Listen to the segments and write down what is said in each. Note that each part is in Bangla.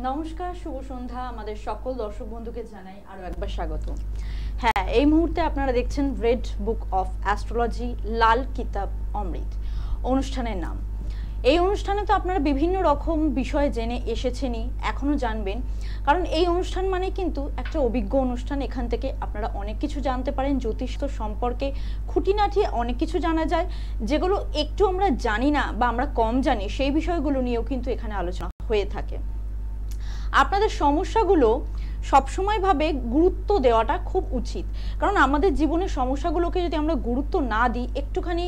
নমস্কার, শুভ সন্ধ্যা। আমাদের সকল দর্শক বন্ধুকে জানাই আরো একবার স্বাগত। হ্যাঁ, এই মুহূর্তে আপনারা দেখছেন রেড বুক অফ অ্যাস্ট্রোলজি, লাল কিতাব অমৃত অনুষ্ঠানের নাম। এই অনুষ্ঠানে তো আপনারা বিভিন্ন রকম বিষয় জেনে এসেছেনই, এখনো জানবেন, কারণ এই অনুষ্ঠান মানে কিন্তু একটা অভিজ্ঞ অনুষ্ঠান। এখান থেকে আপনারা অনেক কিছু জানতে পারেন, জ্যোতিষ সম্পর্কে খুঁটিনাটি অনেক কিছু জানা যায়, যেগুলো একটু আমরা জানি না বা আমরা কম জানি, সেই বিষয়গুলো নিয়েও কিন্তু এখানে আলোচনা হয়ে থাকে। আপনাদের সমস্যাগুলো সবসময় ভাবে গুরুত্ব দেওয়াটা খুব উচিত, কারণ আমাদের জীবনের সমস্যাগুলোকে যদি আমরা গুরুত্ব না দিই, একটুখানি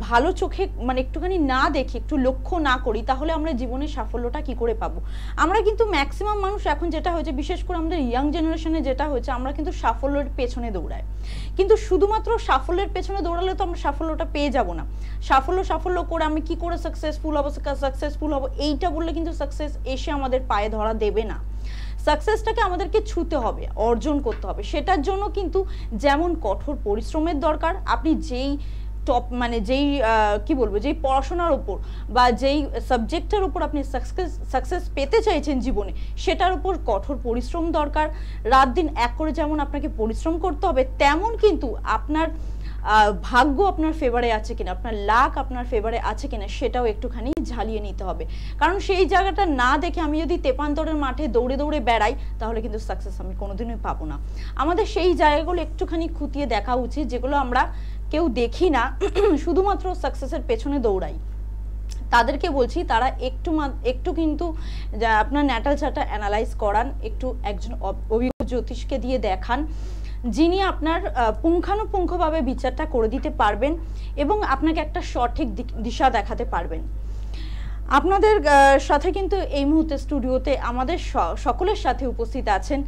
ভালো চোখে মানে একটুখানি না দেখি, একটু লক্ষ্য না করি, তাহলে আমরা জীবনের সাফল্যটা কি করে পাবো? আমরা কিন্তু ম্যাক্সিমাম মানুষ এখন যেটা হয়েছে, বিশেষ করে আমাদের ইয়াং জেনারেশনে যেটা হয়েছে, আমরা কিন্তু সাফল্যের পেছনে দৌড়াই। কিন্তু শুধুমাত্র সাফল্যের পেছনে দৌড়ালে তো আমরা সাফল্যটা পেয়ে যাব না। সাফল্য করে আমি কি করে সাকসেসফুল হব এইটা বললে কিন্তু সাকসেস এসে আমাদের পায়ে ধরা দেবে না। সাকসেসটাকে আমাদেরকে ছুঁতে হবে, অর্জন করতে হবে। সেটার জন্য কিন্তু যেমন কঠোর পরিশ্রমের দরকার, আপনি যেই যেই পড়াশোনার উপর বা যেই সাবজেক্টের উপর আপনি সাকসেস পেতে চাইছেন জীবনে, সেটার উপর কঠোর পরিশ্রম দরকার। রাত দিন এক করে যেমন আপনাকে পরিশ্রম করতে হবে, তেমন কিন্তু আপনার ভাগ্য আপনার ফেভারে আছে কিনা, আপনার লাক আপনার ফেভারে আছে কিনা, সেটাও একটুখানি ঝালিয়ে নিতে হবে। কারণ সেই জায়গাটা না দেখে আমি যদি তেপান্তরের মাঠে দৌড়ে দৌড়ে বেড়াই, তাহলে কিন্তু সাকসেস আমি কোনোদিনই পাবো না। আমাদের সেই জায়গাগুলো একটুখানি খুঁটিয়ে দেখা উচিত, যেগুলো আমরা কেউ দেখি না, শুধুমাত্র সাকসেসের পেছনে দৌড়াই। তাদেরকে বলছি, তারা একটু কিন্তু আপনার ন্যাটাল চার্টটা অ্যানালাইজ করান, একটু একজন অভিজ্ঞ জ্যোতিষকে দিয়ে দেখান, যিনি আপনার পুঙ্খানুপুঙ্খভাবে বিচারটা করে দিতে পারবেন এবং আপনাকে একটা সঠিক দিশা দেখাতে পারবেন। আপনাদের সাথে কিন্তু এই মুহূর্তে স্টুডিওতে আমাদের সকলের সাথে উপস্থিত আছেন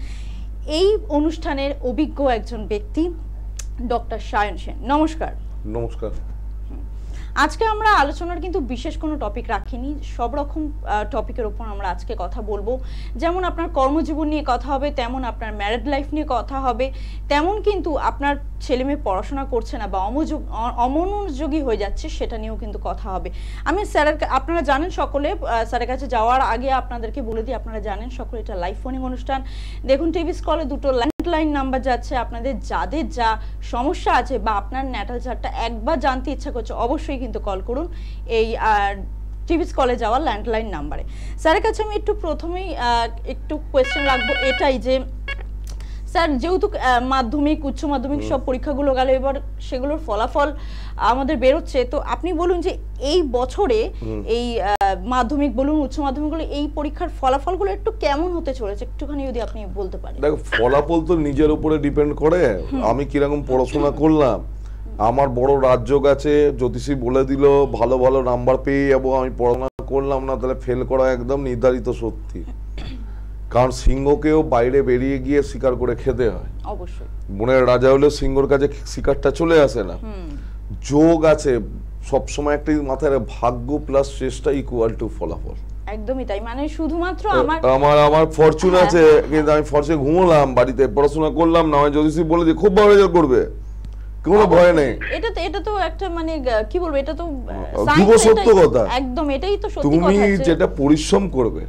এই অনুষ্ঠানের অভিজ্ঞ একজন ব্যক্তি, ডক্টর সায়ন সেন। নমস্কার। নমস্কার। আজকে আমরা আলোচনার কিন্তু বিশেষ কোনো টপিক রাখিনি, সব রকম টপিকের উপর আমরা আজকে কথা বলবো। যেমন আপনার কর্মজীবন নিয়ে কথা হবে, তেমন আপনার ম্যারিড লাইফ নিয়ে কথা হবে, তেমন কিন্তু আপনার ছেলে মেয়ে পড়াশোনা করছে না বা অমনোযোগী হয়ে যাচ্ছে, সেটা নিয়েও কিন্তু কথা হবে। আমি স্যারের, আপনারা জানেন সকলে, স্যারের কাছে যাওয়ার আগে আপনাদেরকে বলে দিই, আপনারা জানেন সকলে এটা লাইভ ফোনিং অনুষ্ঠান। দেখুন, টিভি স্কলে দুটো ল্যান্ডলাইন নাম্বার যাচ্ছে। আপনাদের যাদের যা সমস্যা আছে বা আপনার ন্যাটাল চার্টটা একবার জানতে ইচ্ছা করছে, অবশ্যই কিন্তু কল করুন এই টিভি কলে যাওয়া ল্যান্ডলাইন নাম্বারে। স্যারের কাছে আমি প্রথমেই একটু কোয়েশ্চেন রাখবো, এটাই যে স্যার, যেহেতু মাধ্যমিক উচ্চ মাধ্যমিক সব পরীক্ষাগুলো গেল, এবার সেগুলোর ফলাফল আমাদের বেরোচ্ছে, তো আপনি বলুন যে এই বছরে এই মাধ্যমিক বলুন উচ্চ মাধ্যমিক বলুন, এই পরীক্ষার ফলাফলগুলো একটু কেমন হতে চলেছে, একটুখানি যদি আপনি বলতে পারেন। দেখো, ফলাফল তো নিজের উপরে ডিপেন্ড করে, আমি কিরকম পড়াশোনা করলাম। আমার বড় রাজযোগ আছে, জ্যোতিষী বলে দিল ভালো ভালো নাম্বার পেয়ে যাবো, আমি পড়াশোনা করলাম না, তাহলে ফেল করা একদম নির্ধারিত সত্যি। কারণ সিংহকেও বাইরে বেরিয়ে গিয়ে শিকার করে খেতে হয়। অবশ্যই বনের রাজা হলে সিংহর কাছে শিকারটা চলে আসে না। যোগ আছে সবসময়, একটা মাথায় ভাগ্য প্লাস চেষ্টা ইকুয়াল টু ফলাফল। একদমই তাই। মানে শুধুমাত্র আমার ফরচুন আছে, কিন্তু আমি ফরচুনে ঘুমোলাম, বাড়িতে পড়াশোনা করলাম না, আমি জ্যোতিষী বলে দিই খুব ভালো রেজাল্ট করবে, কোনো ভয় নেই। এটা তো একটা মানে কি বলবো, এটা তো সত্য কথা। একদম এটাই তো সত্যি কথা। তুমি যেটা পরিশ্রম করবে,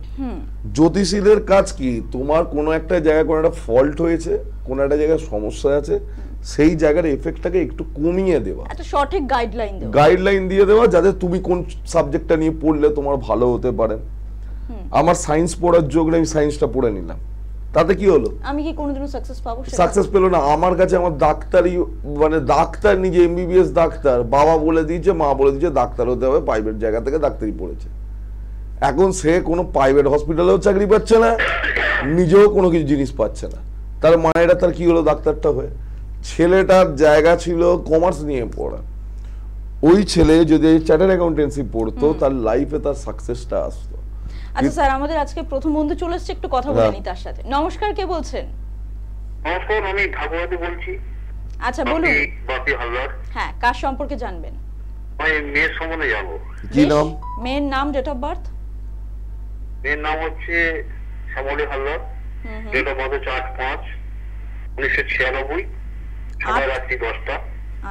জ্যোতিষীদের কাজ কি, তোমার কোনো একটা জায়গায় কোনো একটা ফল্ট হয়েছে, কোনো একটা জায়গায় সমস্যা আছে, সেই জায়গার এফেক্টটাকে একটু কমিয়ে দেওয়া, একটা সঠিক গাইডলাইন দিয়ে দেওয়া, যাতে তুমি কোন সাবজেক্টটা নিয়ে পড়লে তোমার ভালো হতে পারে। আমার সায়েন্স পড়ার যোগ নেই, আমি সায়েন্সটা পড়ে নিলাম, তাতে কি হলো? আমি কি কোনোদিনও সাকসেস পাবো? সাকসেস পেলো না। আমার কাছে আমার ডাক্তারি মানে ডাক্তার নিজে এমবিবিএস ডাক্তার, বাবা বলে দিয়েছে, মা বলে দিয়েছে ডাক্তার হতে হবে, প্রাইভেট জায়গা থেকে ডাক্তারি পড়েছে। এখন সে কোনো প্রাইভেট হসপিটালেও চাকরি পাচ্ছে না, নিজেও কোনো কিছু জিনিস পাচ্ছে না। তার মায়েরা তার কি হলো ডাক্তারটা হয়ে? ছেলেটার জায়গা ছিল কমার্স নিয়ে পড়া, ওই ছেলে যদি চার্টার্ড অ্যাকাউন্টেন্সি পড়তো, তার লাইফে তার সাকসেসটা আসতো। আচ্ছা স্যার, আমাদের আজকে প্রথম বন্ধু চলে এসেছে, একটু কথা বলে নি তার সাথে। নমস্কার, কে বলছেন? নমস্কার, আমি ঠাকুরবাড়ি বলছি। আচ্ছা বলুন। বাপি হালদার। হ্যাঁ, কার সম্পর্কে জানবেন? আমি মেয়ের সম্বন্ধে জানবো। কি নাম? মেয়ের নাম, ডেট অফ বার্থ? মেয়ের নাম হচ্ছে Shyamali Haldar. Date of birth হচ্ছে 8/5/1996, সময় রাত্রি 10টা।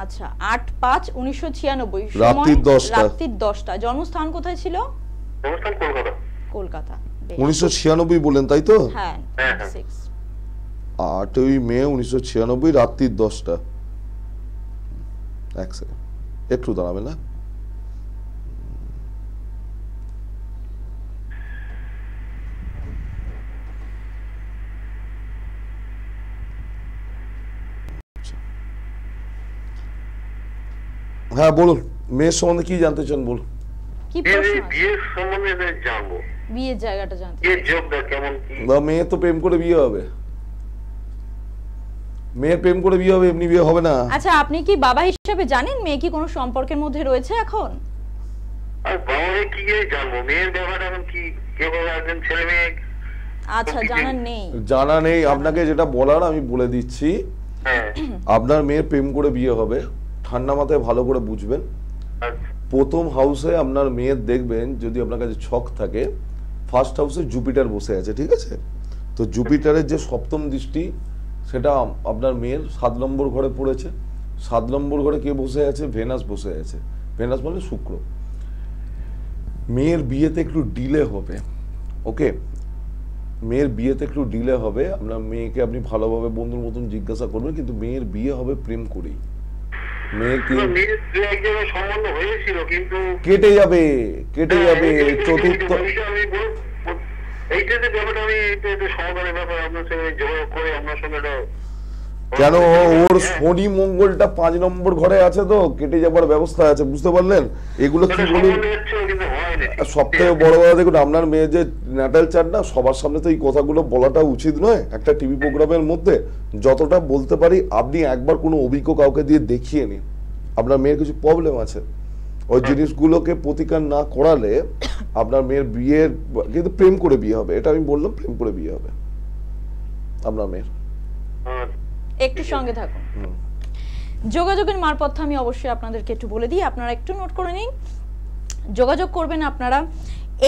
আচ্ছা, 8/5/1996, রাত্রি 10টা। রাত্রি 10টা। জন্মস্থান কোথায় ছিল? জন্মস্থান কলকাতা। কলকাতা। বেশ। 1996 বলেন তাই তো? হ্যাঁ, হ্যাঁ। 26 8ই মে 1996 রাত্রি 10টা। এক সেকেন্ড, একটু দাঁড়াবে না? হ্যাঁ বলুন, মেয়ের সম্বন্ধে কি জানতে চান বলুন। কি প্রশ্ন আছে? বিয়ের সম্বন্ধে জানবো, বিয়ের জায়গাটা জানতে বিয়ের চাই। যোগটা কেমন কি? বা মেয়ে তো প্রেম করে বিয়ে হবে, মেয়ের প্রেম করে বিয়ে হবে, এমনি বিয়ে হবে না। আচ্ছা, আপনি কি বাবা হিসেবে জানেন মেয়ে কি কোনো সম্পর্কের মধ্যে রয়েছে এখন? আর বাবারে কি করে জানবো মেয়ের ব্যাপারটা এখন কি, কেবল একজন ছেলে মেয়ে? আচ্ছা, জানার নেই। জানা নেই, আপনাকে যেটা বলার আমি বলে দিচ্ছি। হ্যাঁ, আপনার মেয়ের প্রেম করে বিয়ে হবে, ঠান্ডা মাথায় ভালো করে বুঝবেন। আচ্ছা, প্রথম হাউসে আপনার মেয়ের দেখবেন, যদি আপনার কাছে ছক থাকে, ফার্স্ট হাউসে জুপিটার বসে আছে, ঠিক আছে? তো জুপিটারের যে সপ্তম দৃষ্টি, সেটা আপনার মেয়ের 7 নম্বর ঘরে পড়েছে। 7 নম্বর ঘরে কে বসে আছে? ভেনাস বসে আছে। ভেনাস মানে শুক্র। মেয়ের বিয়েতে একটু ডিলে হবে, ওকে? মেয়ের বিয়েতে একটু ডিলে হবে। আপনার মেয়েকে আপনি ভালোভাবে বন্ধুর মতন জিজ্ঞাসা করবেন, কিন্তু মেয়ের বিয়ে হবে প্রেম করেই। মেয়ের কি মেয়ের দু এক জায়গায় সম্বন্ধ হয়েছিল কিন্তু কেটে যাবে, কেটে যাবে। চতুর্থ এইটাতে ব্যাপারটা আমি একটু সমাধানের ব্যাপার আপনার সঙ্গে যোগাযোগ করে আপনার সঙ্গে কেন, ওর শনি মঙ্গলটা 5 নম্বর ঘরে আছে, তো কেটে যাবার ব্যবস্থা আছে, বুঝতে পারলেন? এগুলো কি বলুন, সব থেকে বড় কথা দেখুন, আপনার মেয়ে যে ন্যাটাল চার্ট না, সবার সামনে তো এই কথাগুলো বলাটা উচিত নয় একটা টিভি প্রোগ্রামের মধ্যে। যতটা বলতে পারি, আপনি একবার কোনো অভিজ্ঞ কাউকে দিয়ে দেখিয়ে নিন আপনার মেয়ের কিছু প্রবলেম আছে। ওই জিনিসগুলোকে প্রতিকার না করালে আপনার মেয়ের বিয়ের, কিন্তু প্রেম করে বিয়ে হবে, এটা আমি বললাম, প্রেম করে বিয়ে হবে আপনার মেয়ের। একটু সঙ্গে থাকুন। যোগাযোগের মারপথ আমি অবশ্যই আপনাদেরকে একটু বলে দিই, আপনারা একটু নোট করে নিন। যোগাযোগ করবেন আপনারা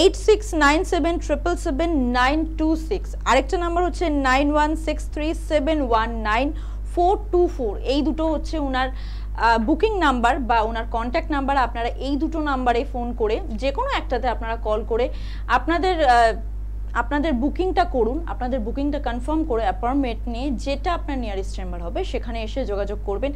8697777926, আরেকটা নাম্বার হচ্ছে 9163719424। এই দুটো হচ্ছে ওনার বুকিং নাম্বার বা ওনার কন্ট্যাক্ট নাম্বার। আপনারা এই দুটো নাম্বারে ফোন করে যে কোনো একটাতে আপনারা কল করে আপনাদের বুকিংটা করুন, আপনাদের বুকিংটা কনফার্ম করে অ্যাপয়েন্টমেন্ট নিয়ে যেটা আপনার নিয়ারেস্ট চেম্বার হবে সেখানে এসে যোগাযোগ করবেন।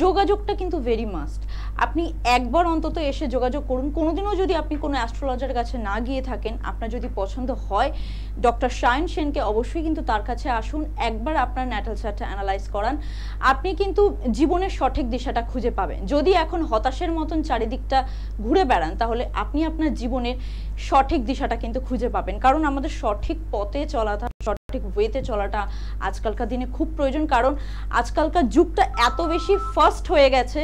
যোগাযোগটা কিন্তু ভেরি মাস্ট, আপনি একবার অন্তত এসে যোগাযোগ করুন। কোনোদিনও যদি আপনি কোনো অ্যাস্ট্রোলজারের কাছে না গিয়ে থাকেন, আপনার যদি পছন্দ হয় ডক্টর শায়ন সেনকে, অবশ্যই কিন্তু তার কাছে আসুন, একবার আপনার ন্যাটাল চার্টটা অ্যানালাইজ করান। আপনি কিন্তু জীবনের সঠিক দিশাটা খুঁজে পাবেন। যদি এখন হতাশের মতন চারিদিকটা ঘুরে বেড়ান, তাহলে আপনি আপনার জীবনের সঠিক দিশাটা কিন্তু খুঁজে পাবেন। কারণ আমাদের সঠিক পথে চলাটা, সঠিক ওয়েতে চলাটা আজকালকার দিনে খুব প্রয়োজন। কারণ আজকালকার যুগটা এত বেশি ফাস্ট হয়ে গেছে,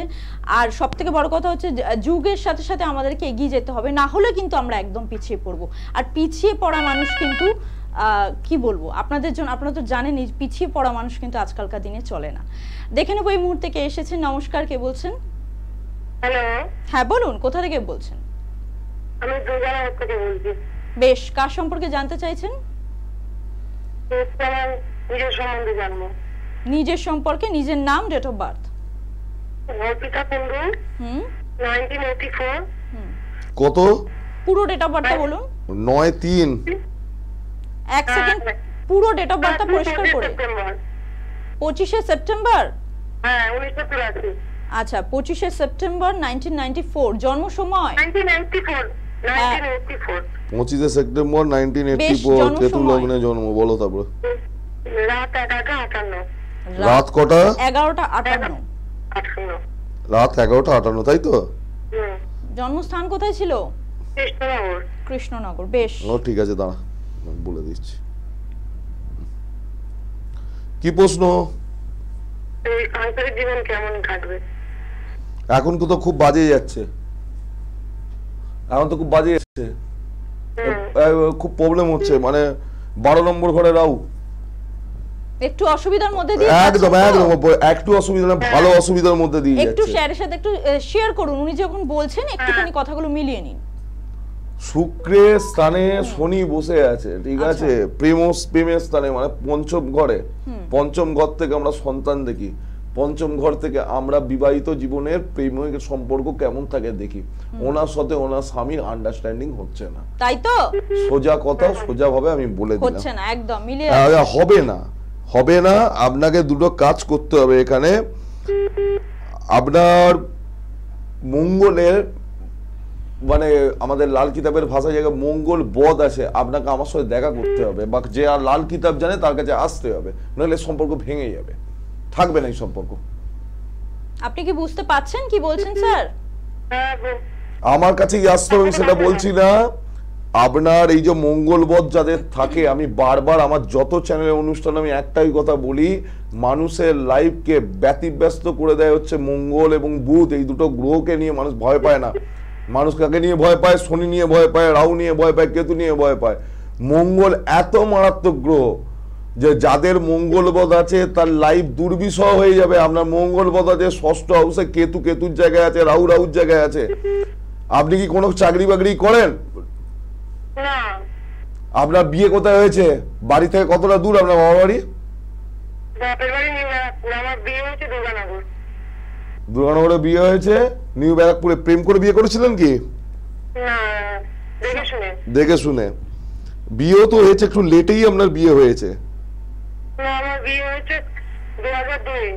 আর সব থেকে বড় কথা হচ্ছে যুগের সাথে সাথে আমাদেরকে এগিয়ে যেতে হবে, না হলে কিন্তু আমরা একদম পিছিয়ে পড়বো। আর পিছিয়ে পড়া মানুষ কিন্তু কি বলবো আপনাদের জন্য, আপনারা তো জানেনই, পিছিয়ে পড়া মানুষ কিন্তু আজকালকার দিনে চলে না। দেখে নেবো এই মুহূর্তে কে এসেছেন। নমস্কার, কে বলছেন? হ্যালো, হ্যাঁ বলুন, কোথা থেকে বলছেন? আমি দুর্গানগর থেকে বলছি। বেশ, কার সম্পর্কে জানতে চাইছেন? আমার নিজের সম্বন্ধে জানবো। নিজের সম্পর্কে, নিজের নাম, date of birth. Arpita Kundu, 1984। কত? পুরো ডেট অফ বার্থটা বলুন। 9-3। এক সেকেন্ড, পুরো ডেট অফ বার্থটা পরিষ্কার করে। 25শে সেপ্টেম্বর। হ্যাঁ, 1984। আচ্ছা, 25শে সেপ্টেম্বর 1994। জন্ম সময়? 1994। 25শে সেপ্টেম্বর 1984, কেতু লগ্নে জন্ম। বলো তারপর। রাত 11:58। রাত কটা? 11:58। রাত 11:58, তাই তো? জন্মস্থান কোথায় ছিল? কৃষ্ণনগর। কৃষ্ণনগর। বেশ, ও ঠিক আছে, দাঁড়া আমি বলে দিচ্ছি। কি প্রশ্ন? এই সাংসারিক জীবন কেমন কাটবে? এখন তো খুব বাজে যাচ্ছে, এখন তো খুব বাজে যাচ্ছে, খুব প্রবলেম হচ্ছে। মানে 12 নম্বর ঘরে রাহু, একটু অসুবিধার মধ্যে দিয়ে একদম একদম একটু অসুবিধা না, ভালো অসুবিধার মধ্যে দিয়ে একটু যাচ্ছে। শেয়ারের সাথে একটু শেয়ার করুন, উনি যখন বলছেন একটুখানি কথাগুলো মিলিয়ে নিন। শুক্রের স্থানে শনি বসে আছে, ঠিক আছে? প্রেমের স্থানে, মানে পঞ্চম ঘরে। পঞ্চম ঘর থেকে আমরা সন্তান দেখি। পঞ্চম ঘর থেকে আমরা বিবাহিত জীবনের প্রেমের সম্পর্ক কেমন থাকে দেখি। ওনার সাথে ওনার স্বামীর আন্ডারস্ট্যান্ডিং হচ্ছে না, তাই তো? সোজা কথা সোজা ভাবে আমি বলে দিলাম, হচ্ছে না, একদম মিলে হবে না, হবে না। আপনাকে দুটো কাজ করতে হবে এখানে। আপনার মঙ্গলের মানে আমাদের লাল কিতাবের ভাষায় জায়গায় মঙ্গল বধ আছে, আপনাকে আমার সাথে দেখা করতে হবে, বা যে আর লাল কিতাব জানে তার কাছে আসতে হবে, নাহলে সম্পর্ক ভেঙে যাবে, থাকবে না এই সম্পর্ক। আপনি কি বুঝতে পারছেন কি বলছেন স্যার? আমার কাছে আসতে হবে, সেটা বলছি না। আপনার এই যে মঙ্গলবধ যাদের থাকে, আমি বারবার আমার যত চ্যানেলের অনুষ্ঠান আমি একটাই কথা বলি, মানুষের লাইফকে ব্যতিব্যস্ত করে দেয় হচ্ছে মঙ্গল এবং বুধ, এই দুটো গ্রহকে নিয়ে মানুষ ভয় পায় না। মানুষ কাকে নিয়ে ভয় পায়? শনি নিয়ে ভয় পায়, রাহু নিয়ে ভয় পায়, কেতু নিয়ে ভয় পায়। মঙ্গল এত মারাত্মক গ্রহ যে যাদের মঙ্গলবধ আছে তার লাইফ দুর্বিষহ হয়ে যাবে। আপনার মঙ্গলবধ আছে ষষ্ঠ হাউসে, কেতু কেতুর জায়গায় আছে, রাহু রাহুর জায়গায় আছে। আপনি কি কোনো চাকরি বাকরি করেন? না। আপনার বিয়ে কোথায় হয়েছে? বাড়ি থেকে কতটা দূর আপনার বাবা বাড়ি? বাপের বাড়ি নিউ ব্যারাকপুর, আমার বিয়ে হয়েছে দুর্গানগর। দুর্গানগরে বিয়ে হয়েছে, নিউ ব্যারাকপুরে। প্রেম করে বিয়ে করেছিলেন কি? না, দেখে শুনে। দেখে শুনে বিয়েও তো হয়েছে, একটু লেটেই আপনার বিয়ে হয়েছে। না, আমার বিয়ে হয়েছে 2002।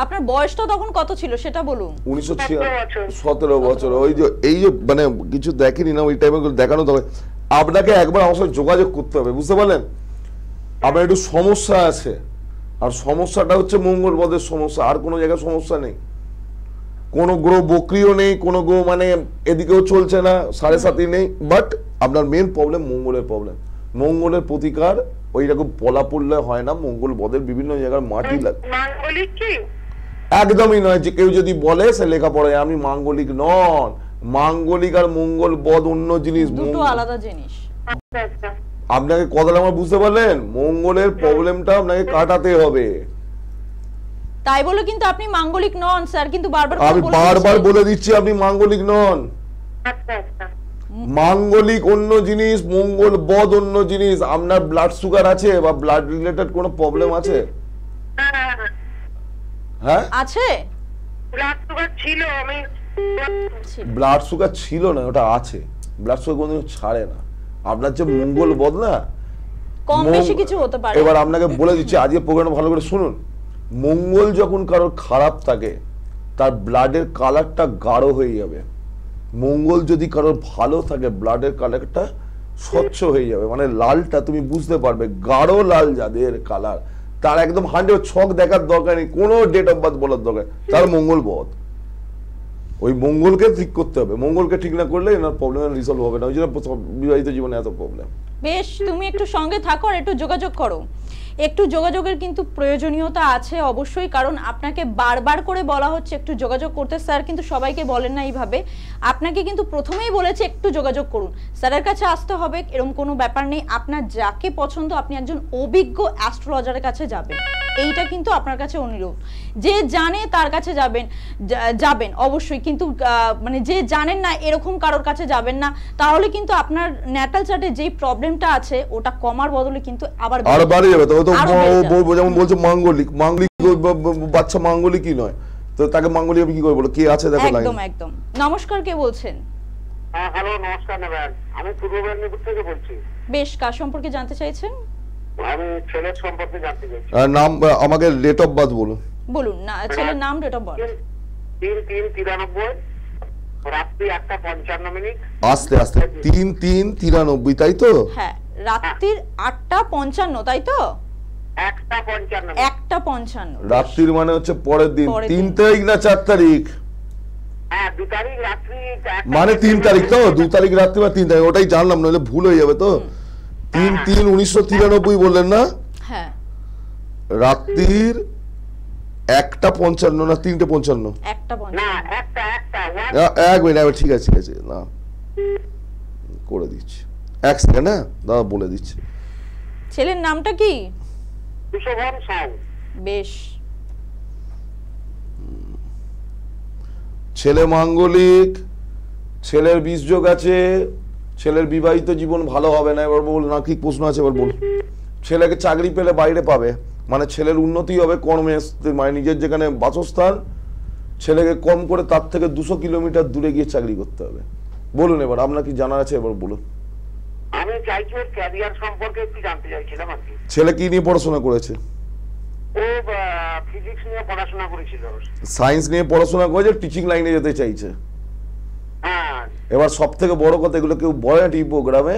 আপনার বয়সটা তখন কত ছিল সেটা বলুন। 17 বছর। ওই যে এই যে মানে কিছু দেখেনি না, ওই টাইমে দেখানো তবে আপনাকে একবার আমার সাথে যোগাযোগ করতে হবে, বুঝতে পারলেন? আপনার একটু সমস্যা আছে, আর সমস্যাটা হচ্ছে মঙ্গলবধের সমস্যা, আর কোনো জায়গায় সমস্যা নেই। কোনো গ্রহ বক্রিও নেই, কোনো গ্রহ মানে এদিকেও চলছে না, 7.5 নেই, বাট আপনার মেন প্রবলেম মঙ্গলের প্রবলেম। মঙ্গলের প্রতিকার ওই রকম পলা পড়লে হয় না, মঙ্গল বধের বিভিন্ন জায়গার মাটি লাগে। মাঙ্গলিক কি? একদমই নয়। যে কেউ যদি বলে সে লেখাপড়ায় আমি মাঙ্গলিক নন, মাঙ্গলিক আর মঙ্গল বধ অন্য জিনিস, দুটো আলাদা জিনিস। আচ্ছা আচ্ছা। আপনাকে কথাটা আমার বুঝতে পারলেন? মঙ্গলের প্রবলেমটা আপনাকে কাটাতে হবে। তাই বলে কিন্তু আপনি মাঙ্গলিক নন স্যার, কিন্তু বারবার আমি বারবার বলে দিচ্ছি আপনি মাঙ্গলিক নন। আচ্ছা আচ্ছা। মাঙ্গলিক অন্য জিনিস, মঙ্গল বধ অন্য জিনিস। আপনার ব্লাড সুগার আছে বা ব্লাড রিলেটেড কোনো প্রবলেম আছে? হ্যাঁ আছে। ব্লাড সুগার ছিল, আমি ব্লাড সুগার ছিল না, ওটা আছে। ব্লাড সুগার কোনোদিন ছাড়ে না। আপনার যে মঙ্গল বধ না, কম বেশি কিছু হতে পারে। এবার আপনাকে বলে দিচ্ছি, আজকে প্রোগ্রাম ভালো করে শুনুন। মঙ্গল যখন কারোর খারাপ থাকে তার ব্লাডের কালারটা গাঢ় হয়ে যাবে। মঙ্গল যদি কারোর ভালো থাকে ব্লাডের কালারটা স্বচ্ছ হয়ে যাবে, মানে লালটা তুমি বুঝতে পারবে। গাঢ় লাল যাদের কালার, তার একদম 100 ছক দেখার দরকার নেই, কোনো ডেট অফ বার্থ বলার দরকার, তার মঙ্গল বধ। ওই মঙ্গলকে ঠিক করতে হবে। মঙ্গলকে ঠিক না করলে এনার প্রবলেম রিসলভ হবে না। ওই জন্য বিবাহিত জীবনে এত প্রবলেম। বেশ, তুমি একটু সঙ্গে থাকো আর একটু যোগাযোগ করো। একটু যোগাযোগের কিন্তু প্রয়োজনীয়তা আছে অবশ্যই, কারণ আপনাকে বারবার করে বলা হচ্ছে একটু যোগাযোগ করতে। স্যার কিন্তু সবাইকে বলেন না এইভাবে, আপনাকে কিন্তু প্রথমেই বলেছে একটু যোগাযোগ করুন, স্যারের কাছে আসতে হবে, এরকম কোনো ব্যাপার নেই। আপনার যাকে পছন্দ আপনি একজন অভিজ্ঞ অ্যাস্ট্রোলজারের কাছে যাবেন, এইটা কিন্তু আপনার কাছে অনুরোধ। যে জানে তার কাছে যাবেন অবশ্যই, কিন্তু মানে যে জানেন না এরকম কারোর কাছে যাবেন না, তাহলে কিন্তু আপনার ন্যাটাল চার্টে যেই প্রবলেমটা আছে ওটা কমার বদলে কিন্তু আবার বাড়ে যাবে। তো যেমন বলছে মাঙ্গলিক, মাঙ্গলিক বাচ্চা মাঙ্গলিকই নয়, তো তাকে মাঙ্গলিক আমি কি করে বলবো? কে আছে দেখো লাইন। একদম একদম। নমস্কার, কে বলছেন? হ্যালো, নমস্কার ম্যাম, আমি পূর্ব মেদিনীপুর থেকে বলছি। বেশ, কার সম্পর্কে জানতে চাইছেন? আমি ছেলের সম্পর্কে জানতে চাইছি। নাম, আমাকে ডেট অফ বার্থ বলুন। বলুন না, ছেলের নাম, ডেট অফ বার্থ। 3-3-93, রাত্রি 1:55। আস্তে আস্তে 3-3-93, তাই তো? হ্যাঁ, রাত্রির 8:55, তাই তো? 1:55। 1:55 রাত্রির মানে হচ্ছে পরের দিন। পরের 3 দিন। তারিখ না 4 তারিখ? হ্যাঁ, 2 তারিখ রাত্রি। মানে 3 তারিখ তো? 2 তারিখ রাত্রি বা 3 তারিখ, ওটাই জানলাম, নইলে ভুল হয়ে যাবে তো। 3-3-1993 বললেন না? হ্যাঁ, রাত্রির 1:55 না 3:55? 1:55। না, একটা 1 মিনিট, ঠিক আছে ঠিক আছে, না করে দিচ্ছি, 1 সেকেন্ড। হ্যাঁ দাদা বলে দিচ্ছি। ছেলের নামটা কি? সুশোভন সাউ। বেশ, ছেলে মাঙ্গলিক, ছেলের বীজযোগ আছে, ছেলের বিবাহিত জীবন ভালো হবে না। এবার বল না, কি প্রশ্ন আছে এবার বল। ছেলেকে চাকরি পেলে বাইরে পাবে, মানে ছেলের উন্নতি হবে কর্মে, মানে নিজের যেখানে বাসস্থান, ছেলেকে কম করে তার থেকে 200 কিলোমিটার দূরে গিয়ে চাকরি করতে হবে। বলুন এবার আপনার কি জানার আছে, এবার বলুন। আমি চাইছি ওর ক্যারিয়ার সম্পর্কে একটু জানতে চাইছিলাম আর কি। ছেলে কি নিয়ে পড়াশোনা করেছে? ও ফিজিক্স নিয়ে পড়াশোনা করেছিল। সায়েন্স নিয়ে পড়াশোনা করেছে, টিচিং লাইনে যেতে চাইছে। হ্যাঁ। এবার সব থেকে বড় কথা, এগুলো কেউ বলে না টিভি প্রোগ্রামে,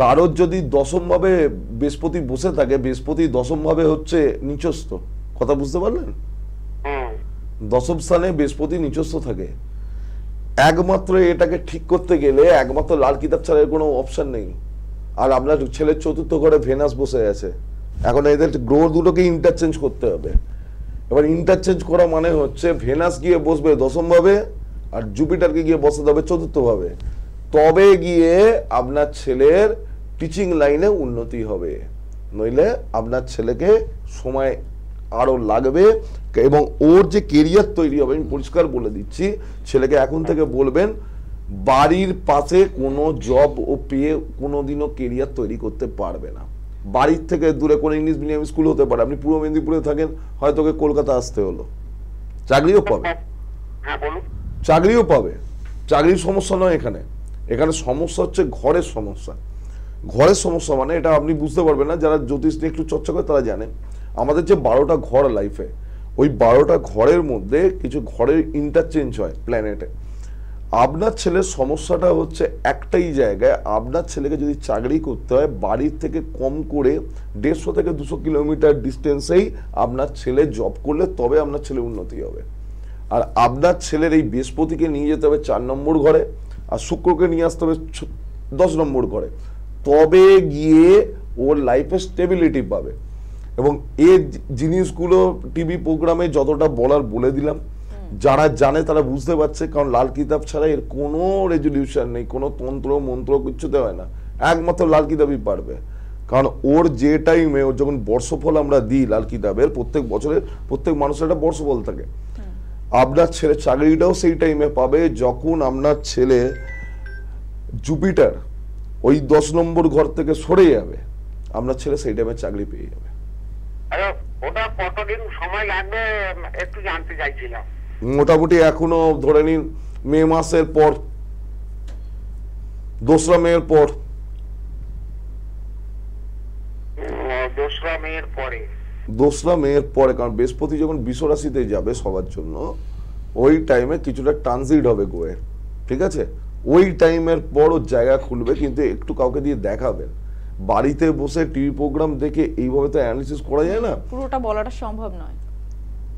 কারোর যদি দশম ভাবে বৃহস্পতি বসে থাকে, বৃহস্পতি দশম ভাবে হচ্ছে নিচস্থ, কথা বুঝতে পারলেন? দশম স্থানে বৃহস্পতি নিচস্থ থাকে। একমাত্র এটাকে ঠিক করতে গেলে একমাত্র লাল কিতাব ছাড়া এর কোনো অপশন নেই। আর আপনার ছেলের চতুর্থ ঘরে ভেনাস বসে আছে, এখন এদের গ্রহ দুটোকে ইন্টারচেঞ্জ করতে হবে। এবার ইন্টারচেঞ্জ করা মানে হচ্ছে ভেনাস গিয়ে বসবে দশম ভাবে আর জুপিটারকে গিয়ে বসাতে হবে চতুর্থ ভাবে, তবে গিয়ে আপনার ছেলের টিচিং লাইনে উন্নতি হবে। নইলে আপনার ছেলেকে সময় আরো লাগবে, এবং ওর যে কেরিয়ার তৈরি হবে, আমি পরিষ্কার বলে দিচ্ছি, ছেলেকে এখন থেকে বলবেন বাড়ির পাশে কোনো জব ও পেয়ে কোনোদিনও কেরিয়ার তৈরি করতে পারবে না। বাড়ির থেকে দূরে কোনো ইংলিশ মিডিয়াম স্কুল হতে পারে, আপনি পূর্ব মেদিনীপুরে থাকেন, হয়তো ওকে কলকাতা আসতে হলো, চাকরিও পাবে। হ্যাঁ বলুন। চাকরিও পাবে, চাকরির সমস্যা নয় এখানে। এখানে সমস্যা হচ্ছে ঘরের সমস্যা। ঘরের সমস্যা মানে এটা আপনি বুঝতে পারবেন না, যারা জ্যোতিষ নিয়ে একটু চর্চা করে তারা জানে। আমাদের যে 12টা ঘর লাইফে, ওই 12টা ঘরের মধ্যে কিছু ঘরের ইন্টারচেঞ্জ হয় প্ল্যানেটে। আপনার ছেলের সমস্যাটা হচ্ছে একটাই জায়গায়, আপনার ছেলেকে যদি চাকরি করতে হয় বাড়ির থেকে কম করে 150 থেকে 200 কিলোমিটার ডিস্টেন্সেই আপনার ছেলে জব করলে তবে আপনার ছেলে উন্নতি হবে। আর আপনার ছেলের এই বৃহস্পতিকে নিয়ে যেতে হবে 4 নম্বর ঘরে, আর শুক্রকে নিয়ে আসতে হবে 10 নম্বর ঘরে, তবে গিয়ে ওর লাইফে স্টেবিলিটি পাবে। এবং এই জিনিসগুলো টিভি প্রোগ্রামে যতটা বলার বলে দিলাম, যারা জানে তারা বুঝতে পারছে, কারণ লাল কিতাব ছাড়া এর কোনো রেজলিউশন নেই, কোনো তন্ত্র মন্ত্র কিচ্ছু দেওয়া না, একমাত্র লাল কিতাবই পারবে। কারণ ওর যে টাইমে, ওর যখন বর্ষফল আমরা দিই লাল কিতাবের, প্রত্যেক বছরে প্রত্যেক মানুষের একটা বর্ষফল থাকে, আপনার ছেলে চাকরিটাও সেই টাইমে পাবে যখন আপনার ছেলে জুপিটার ওই 10 নম্বর ঘর থেকে সরে যাবে, আপনার ছেলে সেই টাইমে চাকরি পেয়ে যাবে। ওটা কতদিন সময় লাগবে একটু জানতে চাইছিলাম। মোটামুটি এখনো ধরে নিন মে মাসের পর, 2রা মের পর। 2রা মের পরে? 2রা মের পরে, কারণ বৃহস্পতি যখন বৃষ রাশিতে যাবে সবার জন্য, ওই টাইমে কিছুটা ট্রানজিট হবে গ্রহের, ঠিক আছে? ওই টাইমের পর ওর জায়গা খুলবে, কিন্তু একটু কাউকে দিয়ে দেখাবেন। বাড়িতে বসে টিভি প্রোগ্রাম দেখে এইভাবে তো অ্যানালিসিস করা যায় না, পুরোটা বলাটা সম্ভব নয়।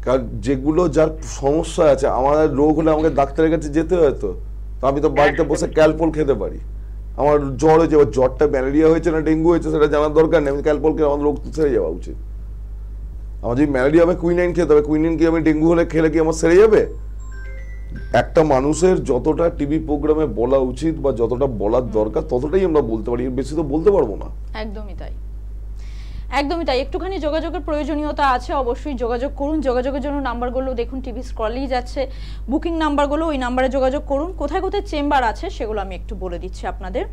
কারণ যেগুলো যার সমস্যা আছে, আমার রোগ হলে আমাকে ডাক্তারের কাছে যেতে হয়, তো আমি তো বাড়িতে বসে ক্যালপল খেতে পারি। আমার জ্বর হয়েছে, জ্বরটা ম্যালেরিয়া হয়েছে না ডেঙ্গু হয়েছে সেটা জানার দরকার নেই, আমি ক্যালপল খেয়ে আমার রোগ সেরে যাওয়া উচিত। আমার যদি ম্যালেরিয়া হবে কুইনাইন খেতে হবে, কুইনাইন কি আমি ডেঙ্গু হলে খেলে কি আমার সেরে যাবে? একটা মানুষের যতটা টিভি প্রোগ্রামে বলা উচিত বা যতটা বলার দরকার ততটাই আমরা বলতে পারি, এর বেশি তো বলতে পারবো না। একদমই তাই, একদমই তাই। একটুখানি যোগাযোগের প্রয়োজনীয়তা আছে, অবশ্যই যোগাযোগ করুন। যোগাযোগের জন্য নাম্বারগুলো দেখুন টিভি স্ক্রলেই যাচ্ছে, বুকিং নাম্বারগুলো, ওই নাম্বারে যোগাযোগ করুন। কোথায় কোথায় চেম্বার আছে সেগুলো আমি একটু বলে দিচ্ছি আপনাদের।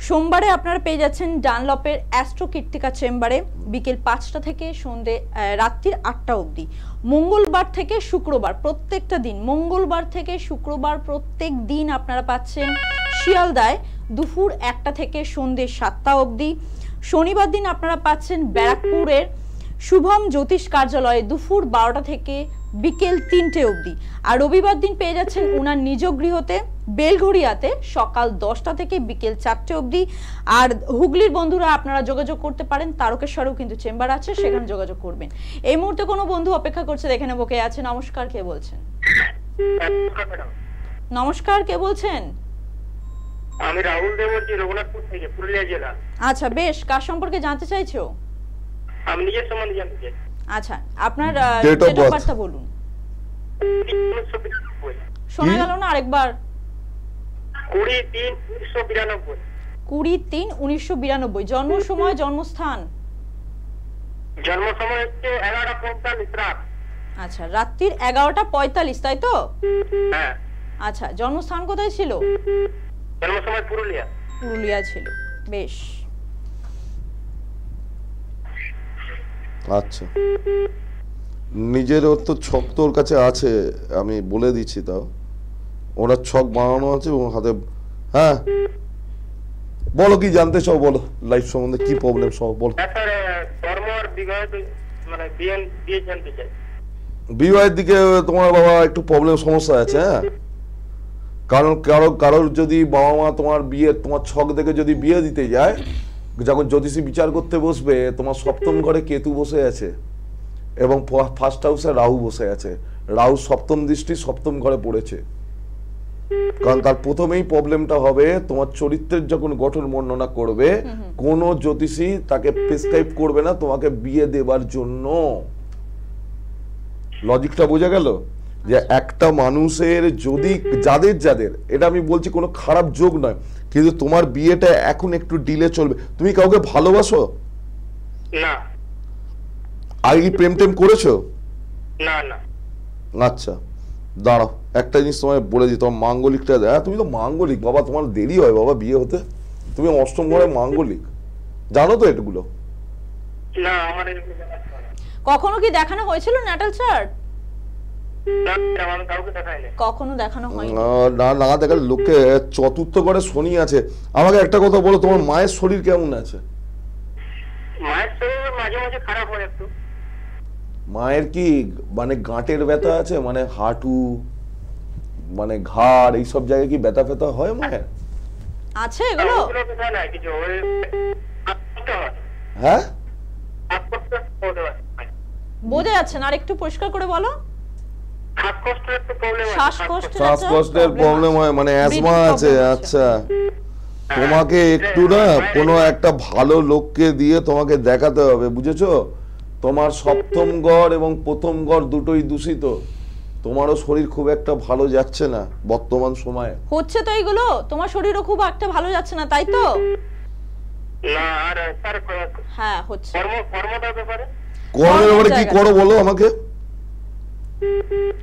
সোমবারে আপনারা পেয়ে যাচ্ছেন ডানলপের অ্যাস্ট্রো কীর্তিকা চেম্বারে বিকেল 5টা থেকে সন্ধ্যে রাত্রির 8টা অবধি। মঙ্গলবার থেকে শুক্রবার প্রত্যেকটা দিন, মঙ্গলবার থেকে শুক্রবার প্রত্যেক দিন আপনারা পাচ্ছেন শিয়ালদায় দুপুর 1টা থেকে সন্ধ্যে 7টা অবধি। শনিবার দিন আপনারা পাচ্ছেন ব্যারাকপুরের শুভম জ্যোতিষ কার্যালয়ে দুপুর 12টা থেকে বিকেল 3টে অবধি। আর রবিবার দিন পেয়ে যাচ্ছেন ওনার নিজ গৃহতে বেলঘড়িয়াতে সকাল 10টা থেকে বিকেল 4টে অবধি। আর হুগলির বন্ধুরা আপনারা যোগাযোগ করতে পারেন, তারকেশ্বরেও কিন্তু চেম্বার আছে, সেখানে যোগাযোগ করবেন। এই মুহূর্তে কোনো বন্ধু অপেক্ষা করছে, দেখে নেবো কে আছে। নমস্কার, কে বলছেন? নমস্কার, কে বলছেন? আমি রাহুল দেব বলছি, রঘুনাথপুর থেকে, পুরুলিয়া জেলা। আচ্ছা বেশ, কার সম্পর্কে জানতে চাইছো? আমি নিজের সম্বন্ধে জানতে চাই। আচ্ছা, আপনার ডেট অফ বার্থটা বলুন। শোনা গেল না, আরেকবার। 20/3/1992। 20/3/1992। জন্ম সময়, জন্মস্থান? জন্ম সময় হচ্ছে 11:45 রাত। আচ্ছা, রাত্রির 11:45, তাই তো? হ্যাঁ। আচ্ছা, জন্মস্থান কোথায় ছিল? জন্ম সময় পুরুলিয়া। পুরুলিয়া ছিল, বেশ। আচ্ছা, নিজের ওর তো ছক তোর কাছে আছে, আমি বলে দিচ্ছি। তাও ওরা ছক বানানো আছে এবং হাতে। হ্যাঁ বলো, কি জানতে চাও বলো, লাইফ সম্বন্ধে কি প্রবলেম সব বলো। স্যার কর্ম আর বিবাহ মানে বিয়ে জানতে চাই। বিবাহের দিকে তোমার বাবা একটু প্রবলেম সমস্যা আছে। হ্যাঁ, কারণ কারোর যদি বাবা মা তোমার ছক দেখে যদি বিয়ে দিতে যায়, যখন জ্যোতিষী বিচার করতে বসবে, তোমার সপ্তম ঘরে কেতু বসে আছে এবং ফার্স্ট হাউসে রাহু বসে আছে। রাহু সপ্তম দৃষ্টি সপ্তম ঘরে পড়েছে। কারণ তার প্রথমেই প্রবলেমটা হবে, তোমার চরিত্রের যখন গঠন বর্ণনা করবে, কোন জ্যোতিষী তাকে প্রেসক্রাইব করবে না তোমাকে বিয়ে দেবার জন্য। লজিকটা বোঝা গেল? যে একটা মানুষের যদি যাদের এটা আমি বলছি কোনো খারাপ যোগ নয়, কিন্তু তোমার বিয়েটা এখন একটু ডিলে চলবে। তুমি কাউকে ভালোবাসো? না। আগে কি প্রেম টেম করেছো? না না। আচ্ছা দাঁড়াও, একটা জিনিস তোমায় বলে দিই, তোমার মাঙ্গলিকটা দেয়। তুমি তো মাঙ্গলিক বাবা, তোমার দেরি হয় বাবা বিয়ে হতে। তুমি অষ্টম ঘরে মাঙ্গলিক, জানো তো এটুকুলো? না, আমার কখনো কি দেখানো হয়েছিল ন্যাটাল চার্ট? কখনো দেখানো হয়নি? না দেখার লোকে চতুর্থ ঘরে শনি আছে। আমাকে একটা কথা বলো, তোমার মায়ের শরীর কেমন আছে? মায়ের শরীর মাঝে মাঝে খারাপ হয় একটু। মায়ের কি মানে গাঁটের ব্যথা আছে, মানে হাঁটু মানে ঘাড় এইসব জায়গায় কি ব্যথা ফেথা হয় মায়ের? আছে এগুলো? হ্যাঁ বোঝা যাচ্ছে না, আর একটু পরিষ্কার করে বলো। শ্বাসকষ্টের প্রবলেম হয়, মানে অ্যাজমা আছে। আচ্ছা, তোমাকে একটু না কোনো একটা ভালো লোককে দিয়ে তোমাকে দেখাতে হবে, বুঝেছো? তোমার সপ্তম ঘর এবং প্রথম ঘর দুটোই দূষিত। তোমারও শরীর খুব একটা ভালো যাচ্ছে না বর্তমান সময়ে। হচ্ছে তো এইগুলো, তোমার শরীরও খুব একটা ভালো যাচ্ছে না, তাই তো? না, আর স্যার হ্যাঁ হচ্ছে। কর্মটার ব্যাপারে কর্মের ব্যাপারে কি করো বলো আমাকে।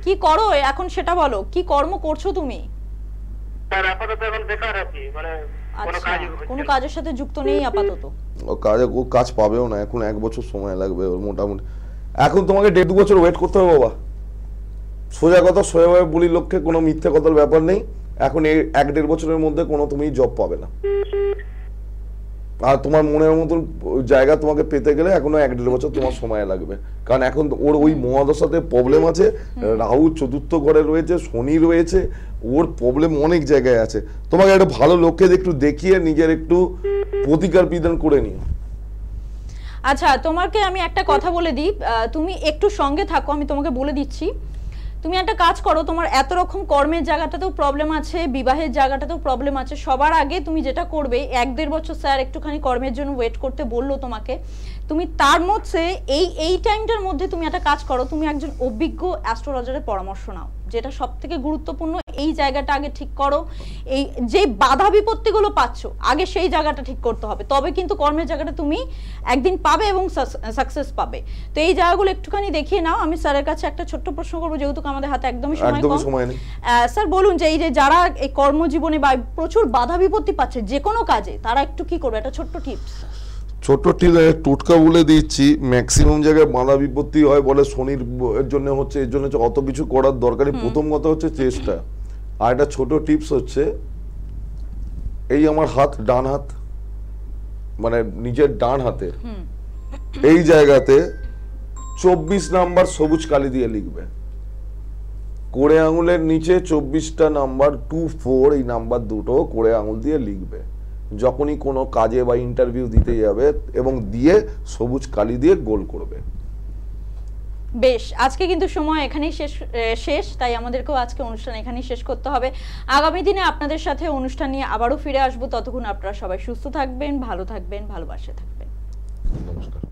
কি করো এখন সেটা বলো, কি কর্ম করছো তুমি? স্যার আপাতত এখন বেকার আছি, মানে কোনো কাজের সাথে যুক্ত নেই আপাতত। ও কাজ পাবেও না, এখন 1 বছর সময় লাগবে ওর মোটামুটি। এখন তোমাকে 1.5-2 বছর ওয়েট করতে হবে বাবা। সোজা কথা, সোজাভাবে বলি লোককে, কোনো মিথ্যে কথার ব্যাপার নেই। এখন এই 1-1.5 বছরের মধ্যে কোনো তুমি জব পাবে না। আর তোমার মনের মতন জায়গা তোমাকে পেতে গেলে এখনো 1-1.5 বছর তোমার সময় লাগবে। কারণ এখন ওর ওই মহাদশাতে প্রবলেম আছে, রাহু চতুর্থ ঘরে রয়েছে, শনি রয়েছে, ওর প্রবলেম অনেক জায়গায় আছে। তোমাকে একটা ভালো লোককে একটু দেখিয়ে নিজের একটু প্রতিকার বিধান করে নিও। আচ্ছা, তোমাকে আমি একটা কথা বলে দিই, তুমি একটু সঙ্গে থাকো, আমি তোমাকে বলে দিচ্ছি। তুমি একটা কাজ করো, তোমার এত রকম কর্মের জায়গাটাতেও প্রবলেম আছে, বিবাহের জায়গাটাতেও প্রবলেম আছে। সবার আগে তুমি যেটা করবে, 1-1.5 বছর স্যার একটুখানি কর্মের জন্য ওয়েট করতে বললো তোমাকে। তুমি তার মধ্যে এই টাইমটার মধ্যে তুমি একটা কাজ করো, তুমি একজন অভিজ্ঞ অ্যাস্ট্রোলজারের পরামর্শ নাও। যেটা সব থেকে গুরুত্বপূর্ণ, এই জায়গাটা আগে ঠিক করো। এই যে বাধা বিপত্তিগুলো পাচ্ছ, আগে সেই জায়গাটা ঠিক করতে হবে, তবে কিন্তু কর্মের জায়গাটা তুমি একদিন পাবে এবং সাকসেস পাবে। তো এই জায়গাগুলো একটুখানি দেখিয়ে নাও। আমি স্যারের কাছে একটা ছোট্ট প্রশ্ন করবো, যেহেতু আমাদের হাতে একদমই সময় নেই। স্যার বলুন যে এই যে যারা এই কর্মজীবনে বা প্রচুর বাধা বিপত্তি পাচ্ছে যে কোনো কাজে, তারা একটু কি করবে? একটা ছোট্ট টিপস। ছোট্ট টোটকা বলে দিচ্ছি। ম্যাক্সিমাম জায়গায় বাধা বিপত্তি হয় বলে শনির এর জন্য হচ্ছে, এর জন্য অত কিছু করার দরকারই। প্রথম কথা হচ্ছে চেষ্টা। আর একটা ছোট টিপস হচ্ছে, এই আমার হাত, ডান হাত, মানে নিজের ডান হাতে এই জায়গাতে 24 নাম্বার সবুজ কালি দিয়ে লিখবে। কোড়ে আঙুলের নিচে 24টা নাম্বার 2-4 এই নাম্বার দুটো কোড়ে আঙুল দিয়ে লিখবে যখনই কোনো কাজে বা ইন্টারভিউ দিতে যাবে, এবং দিয়ে সবুজ কালি দিয়ে গোল করবে। বেশ, আজকে কিন্তু সময় এখানেই শেষ, তাই আমাদেরকেও আজকে অনুষ্ঠান এখানেই শেষ করতে হবে। আগামী দিনে আপনাদের সাথে অনুষ্ঠান নিয়ে আবারও ফিরে আসবো। ততক্ষণ আপনারা সবাই সুস্থ থাকবেন, ভালো থাকবেন, ভালোবাসে থাকবেন। নমস্কার।